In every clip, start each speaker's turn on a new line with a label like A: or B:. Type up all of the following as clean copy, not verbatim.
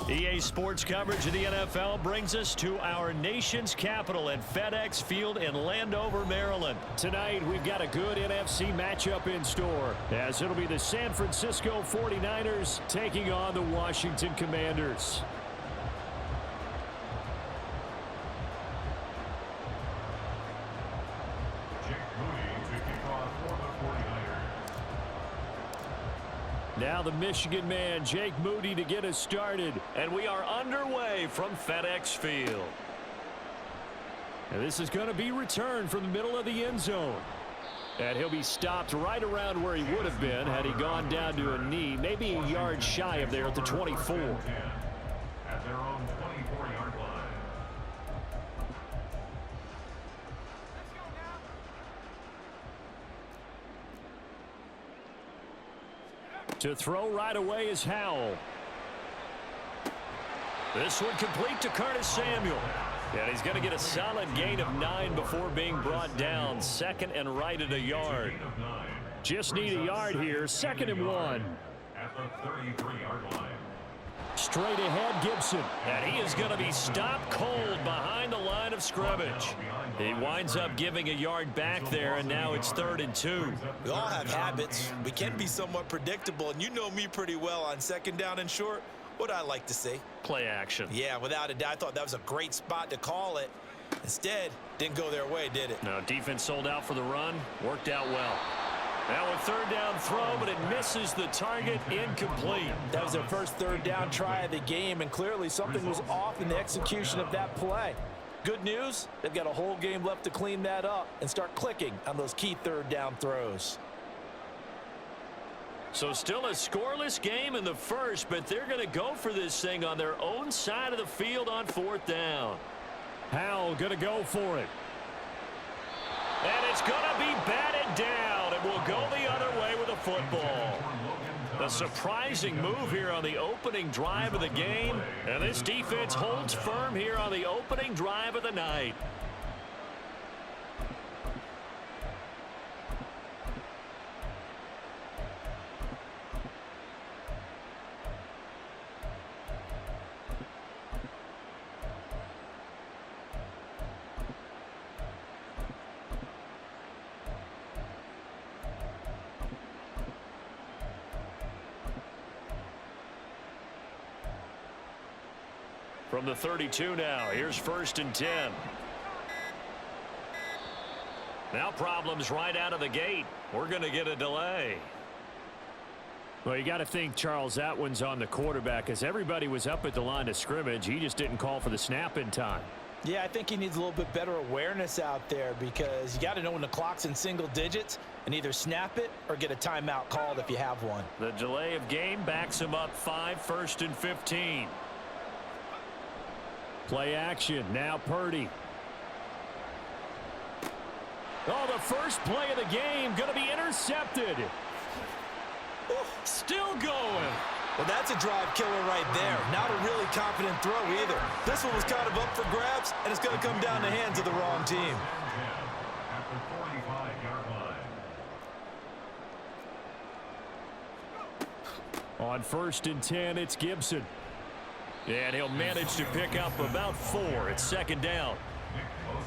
A: EA Sports coverage of the NFL brings us to our nation's capital at FedEx Field in Landover, Maryland. Tonight, we've got a good NFC matchup in store, as it'll be the San Francisco 49ers taking on the Washington Commanders. Now the Michigan man, Jake Moody, to get us started. And we are underway from FedEx Field. And this is going to be returned from the middle of the end zone. And he'll be stopped right around where he would have been had he gone down to a knee, maybe a yard shy of there at the 24.
B: At their own 24-yard line.
A: To throw right away is Howell. This one complete to Curtis Samuel. And he's going to get a solid gain of 9 before being brought down. Second and right at a yard. Just need a yard here. 2nd and 1.
B: At the 33-yard line.
A: Straight ahead, Gibson. And he is going to be stopped cold behind the line of scrimmage. He winds up giving a yard back there, and now it's 3rd and 2.
C: We all have habits. We can be somewhat predictable, and you know me pretty well on 2nd down and short. What I like to see?
A: Play action.
C: Yeah, without a doubt, I thought that was a great spot to call it. Instead, didn't go their way, did it?
A: No, defense sold out for the run. Worked out well. Now a 3rd down throw, but it misses the target. Incomplete.
D: That was their first 3rd down try of the game, and clearly something was off in the execution of that play. Good news, they've got a whole game left to clean that up and start clicking on those key 3rd down throws.
A: So still a scoreless game in the first, but they're going to go for this thing on their own side of the field on 4th down. Howell going to go for it. And it's going to be batted down, and will go the other way with the football. A surprising move here on the opening drive of the game, and this defense holds firm here on the opening drive of the night. From the 32 now, here's 1st and 10. Now problems right out of the gate. We're going to get a delay. Well, you got to think, Charles, that one's on the quarterback, as everybody was up at the line of scrimmage. He just didn't call for the snap in time.
D: Yeah, I think he needs a little bit better awareness out there, because you got to know when the clock's in single digits and either snap it or get a timeout called if you have one.
A: The delay of game backs him up 5, 1st and 15. Play action. Now Purdy. Oh, the first play of the game going to be intercepted. Still going.
C: Well, that's a drive killer right there. Not a really confident throw either. This one was kind of up for grabs, and it's going to come down the hands of the wrong team.
B: At the 45-yard line.
A: On 1st and 10, it's Gibson. And he'll manage to pick up about 4. It's 2nd down.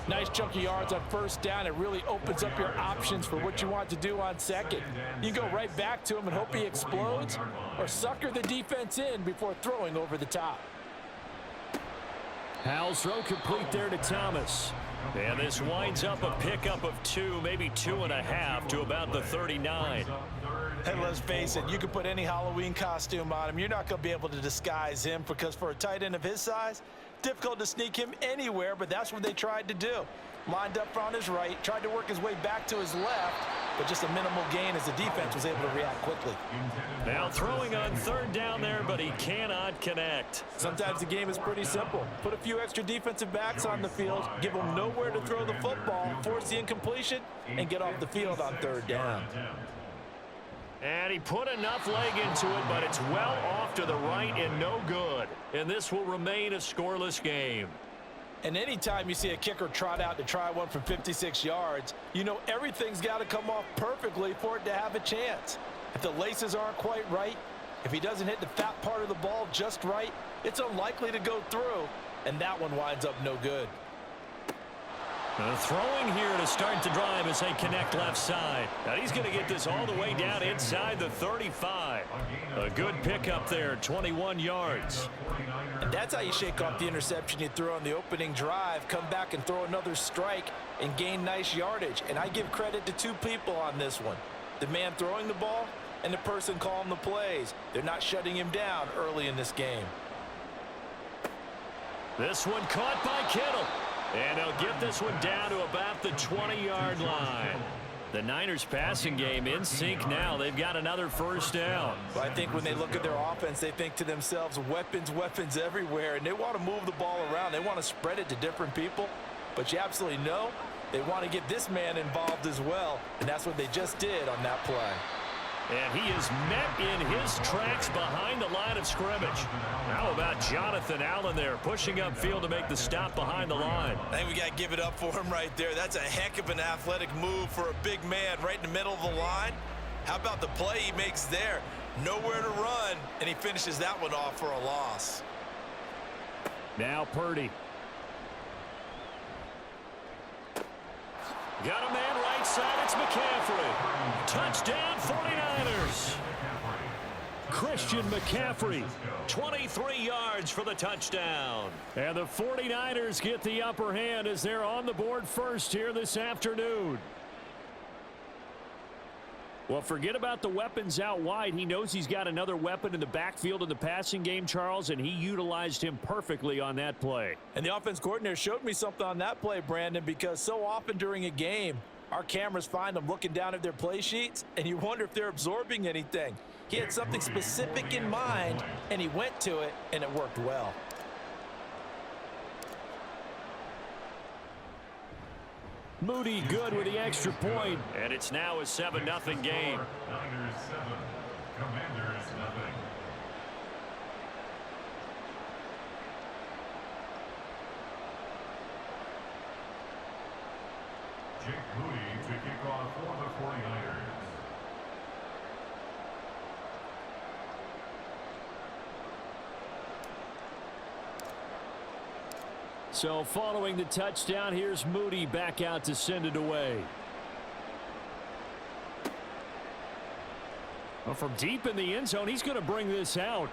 D: Nice chunky yards on 1st down. It really opens up your options for what you want to do on 2nd. You go right back to him and hope he explodes, or sucker the defense in before throwing over the top.
A: Howell's throw complete there to Thomas. And this winds up a pickup of 2, maybe 2.5 to about the 39.
D: And let's face it, you can put any Halloween costume on him. You're not going to be able to disguise him, because for a tight end of his size, difficult to sneak him anywhere, but that's what they tried to do. Lined up on his right, tried to work his way back to his left, but just a minimal gain as the defense was able to react quickly.
A: Now throwing on 3rd down there, but he cannot connect.
D: Sometimes the game is pretty simple. Put a few extra defensive backs on the field, give them nowhere to throw the football, force the incompletion, and get off the field on 3rd down.
A: And he put enough leg into it, but it's well off to the right and no good. And this will remain a scoreless game.
D: And anytime you see a kicker trot out to try one from 56 yards, you know everything's got to come off perfectly for it to have a chance. If the laces aren't quite right, If he doesn't hit the fat part of the ball just right, it's unlikely to go through, and that one winds up no good.
A: Throwing here to start the drive as they connect left side. Now he's going to get this all the way down inside the 35. A good pickup there, 21 yards.
D: And that's how you shake off the interception you threw on the opening drive, come back and throw another strike and gain nice yardage. And I give credit to two people on this one, the man throwing the ball and the person calling the plays. They're not shutting him down early in this game.
A: This one caught by Kittle. And they'll get this one down to about the 20-yard line. The Niners passing game in sync now. They've got another first down.
D: Well, I think when they look at their offense, they think to themselves, weapons, weapons everywhere. And they want to move the ball around. They want to spread it to different people. But you absolutely know they want to get this man involved as well. And that's what they just did on that play.
A: And he is met in his tracks behind the line of scrimmage. How about Jonathan Allen there pushing upfield to make the stop behind the line?
C: I think we got to give it up for him right there. That's a heck of an athletic move for a big man right in the middle of the line. How about the play he makes there? Nowhere to run, and he finishes that one off for a loss.
A: Now Purdy. Got a man right side. It's McCaffrey. Touchdown 49ers. Christian McCaffrey, 23 yards for the touchdown. And the 49ers get the upper hand as they're on the board first here this afternoon. Well, forget about the weapons out wide. He knows he's got another weapon in the backfield in the passing game, Charles, and he utilized him perfectly on that play.
D: And the offense coordinator showed me something on that play, Brandon, because so often during a game, our cameras find them looking down at their play sheets, and you wonder if they're absorbing anything. He had something specific in mind, and he went to it, and it worked well.
A: Moody good with the extra point, and it's now a 7-0 game.
B: Niners 7, Commanders nothing. Jake Moody to kick off for the 49ers.
A: So following the touchdown, here's Moody back out to send it away. Well, from deep in the end zone, he's going to bring this out.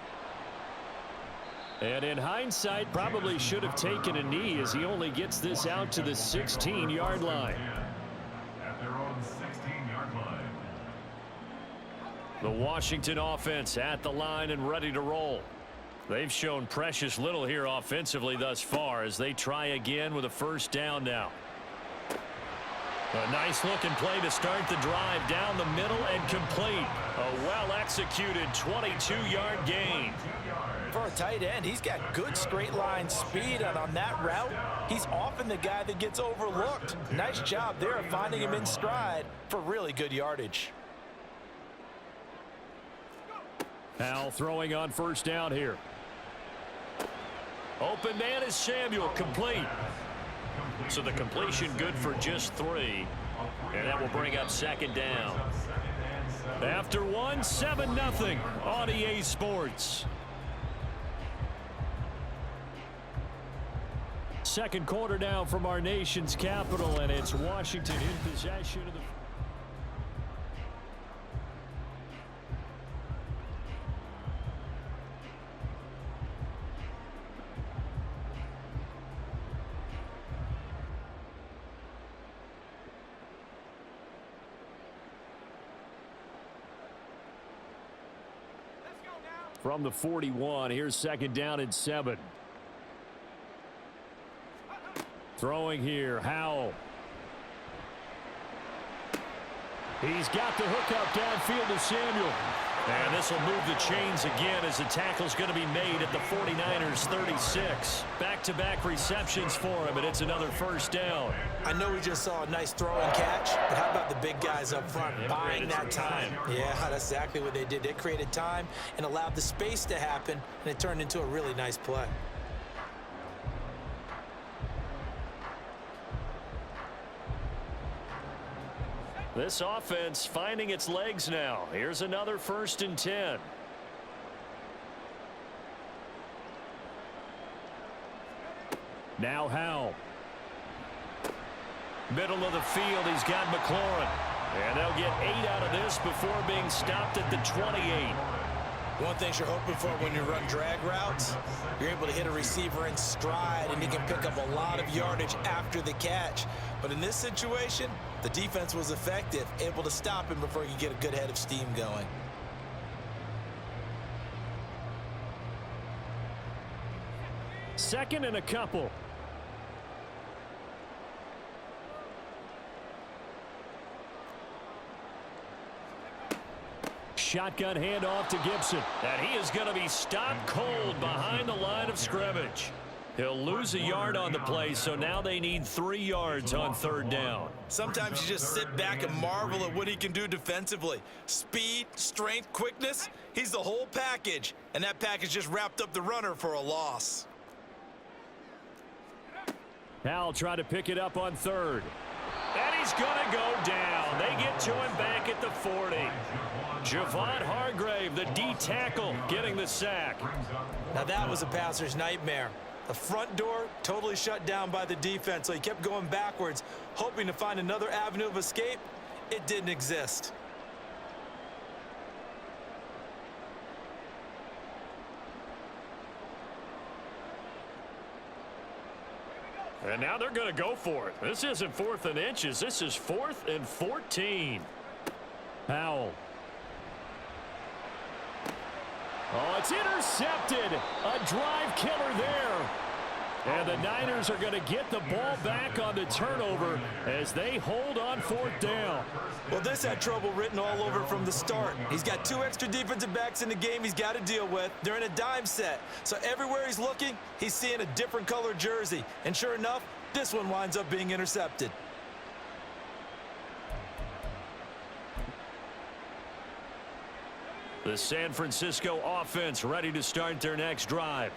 A: And in hindsight, probably should have taken a knee as he only gets this out to the 16-yard line.
B: At their own 16-yard line.
A: The Washington offense at the line and ready to roll. They've shown precious little here offensively thus far as they try again with a first down now. A nice looking play to start the drive down the middle and complete. A well-executed 22-yard gain.
D: For a tight end, he's got good straight line speed, and on that route, he's often the guy that gets overlooked. Nice job there of finding him in stride for really good yardage.
A: Al throwing on first down here. Open man is Samuel, complete. So the completion good for just 3. And that will bring up second down. After 1, 7-0 on EA Sports. Second quarter now from our nation's capital, and it's Washington in possession of the... From the 41, here's second down and 7. Throwing here, Howell. He's got the hook up downfield to Samuel. And this will move the chains again as the tackle's going to be made at the 49ers 36. Back-to-back receptions for him, and it's another first down.
D: I know we just saw a nice throw and catch, but how about the big guys up front buying that time? Yeah, that's exactly what they did. They created time and allowed the space to happen, and it turned into a really nice play.
A: This offense finding its legs now. Here's another 1st and 10. Now Howell. Middle of the field, he's got McLaurin. And they'll get 8 out of this before being stopped at the 28.
D: One thing you're hoping for when you run drag routes, you're able to hit a receiver in stride, and he can pick up a lot of yardage after the catch. But in this situation, the defense was effective, able to stop him before he could get a good head of steam going.
A: Second and a couple. Shotgun handoff to Gibson. And he is going to be stopped cold behind the line of scrimmage. He'll lose a yard on the play, so now they need 3 yards on third down.
C: Sometimes you just sit back and marvel at what he can do defensively. Speed, strength, quickness, he's the whole package. And that package just wrapped up the runner for a loss.
A: Howell tried to pick it up on third. And he's going to go down. They get to him back at the 40. Javon Hargrave, the D tackle, getting the sack.
D: Now that was a passer's nightmare. The front door totally shut down by the defense, so he kept going backwards, hoping to find another avenue of escape. It didn't exist.
A: And now they're going to go for it. This isn't 4th and inches. This is 4th and 14. Howell. Oh, it's intercepted. A drive killer there. And the Niners are going to get the ball back on the turnover as they hold on 4th down.
D: Well, this had trouble written all over from the start. He's got 2 extra defensive backs in the game he's got to deal with. They're in a dime set. So everywhere he's looking, he's seeing a different color jersey. And sure enough, this one winds up being intercepted.
A: The San Francisco offense ready to start their next drive.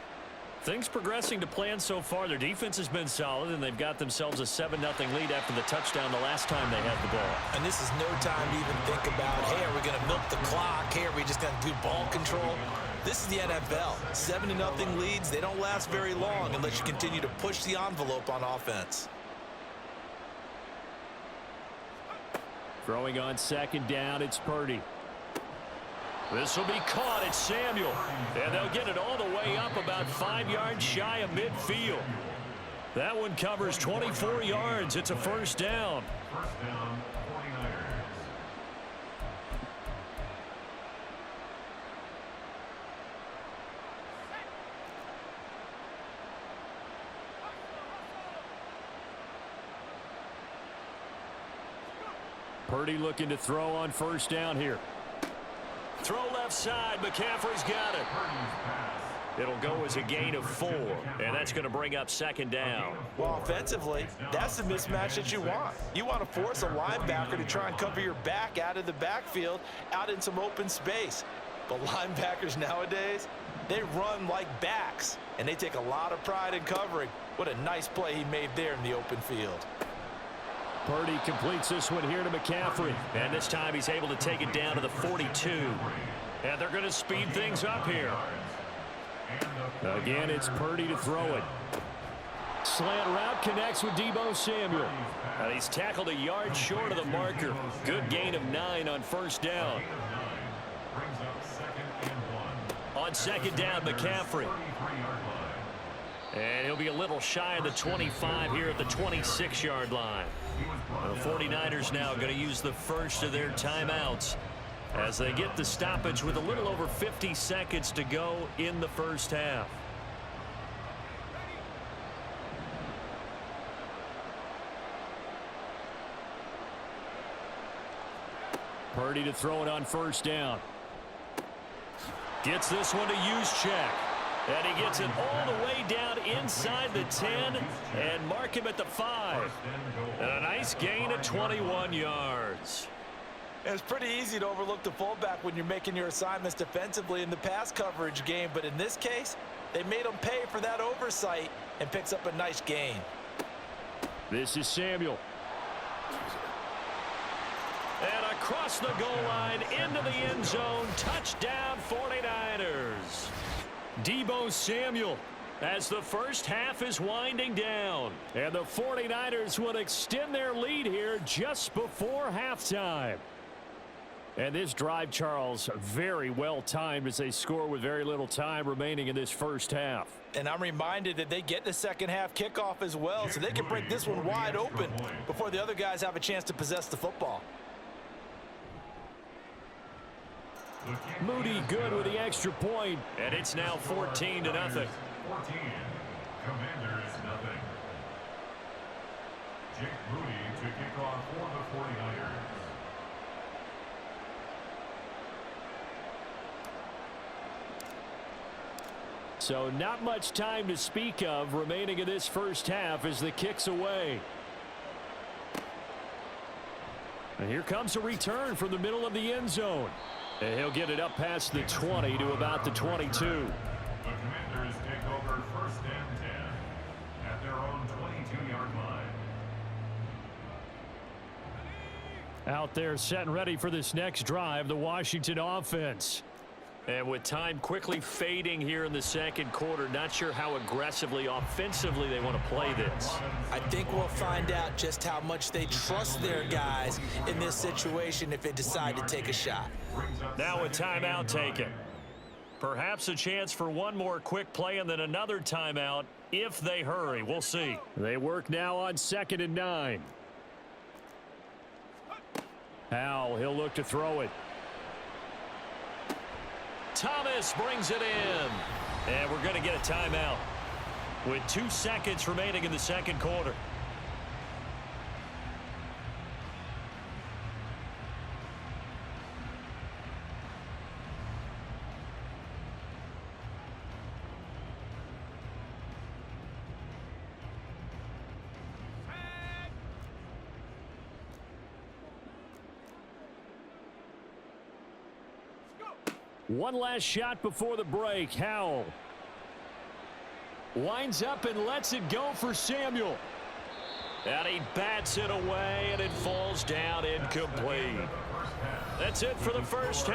A: Things progressing to plan so far. Their defense has been solid, and they've got themselves a 7-0 lead after the touchdown the last time they had the ball.
D: And this is no time to even think about, hey, are we going to milk the clock? Hey, are we just going to do ball control? This is the NFL. 7-0 leads, they don't last very long unless you continue to push the envelope on offense.
A: Throwing on second down, it's Purdy. This will be caught. It's Samuel. And they'll get it all the way up about 5 yards shy of midfield. That one covers 24 yards. It's a first down.
B: First down, 49ers.
A: Purdy looking to throw on first down here. Throw left side. McCaffrey's got it. It'll go as a gain of 4, and that's going to bring up second down.
D: Well, offensively, that's the mismatch that you want. You want to force a linebacker to try and cover your back out of the backfield, out in some open space. But linebackers nowadays, they run like backs, and they take a lot of pride in covering. What a nice play he made there in the open field.
A: Purdy completes this one here to McCaffrey. And this time he's able to take it down to the 42. And they're going to speed things up here. Again, it's Purdy to throw it. Slant route connects with Deebo Samuel. And he's tackled a yard short of the marker. Good gain of 9 on first down. On second down, McCaffrey. And he'll be a little shy of the 25 here at the 26-yard line. The 49ers now going to use the first of their timeouts as they get the stoppage with a little over 50 seconds to go in the first half. Purdy to throw it on first down. Gets this one to Juszczyk. And he gets it all the way down inside the 10 and mark him at the 5. And a nice gain of 21 yards.
D: It's pretty easy to overlook the fullback when you're making your assignments defensively in the pass coverage game. But in this case, they made him pay for that oversight and picks up a nice gain.
A: This is Samuel. And across the goal line into the end zone. Touchdown 49ers. Deebo Samuel as the first half is winding down. And the 49ers will extend their lead here just before halftime. And this drive, Charles, very well timed as they score with very little time remaining in this first half.
D: And I'm reminded that they get the second half kickoff as well, so they can break this one wide open before the other guys have a chance to possess the football.
A: Moody good with the extra point, and it's now 14-0.
B: 14. Commanders nothing. Jake Moody to kick off for the 49ers.
A: So not much time to speak of remaining in this first half as the kick's away. And here comes a return from the middle of the end zone. And he'll get it up past the 20 to about the 22.
B: The Commanders take over 1st and 10 at their own 22-yard line.
A: Out there set and ready for this next drive, the Washington offense. And with time quickly fading here in the second quarter, not sure how aggressively, offensively they want to play this.
D: I think we'll find out just how much they trust their guys in this situation if they decide to take a shot.
A: Now a timeout taken. Perhaps a chance for one more quick play and then another timeout if they hurry. We'll see. They work now on 2nd and 9. Howell, he'll look to throw it. Thomas brings it in. And we're going to get a timeout with 2 seconds remaining in the second quarter. One last shot before the break. Howell winds up and lets it go for Samuel. And he bats it away, and it falls down incomplete. That's it for the first half.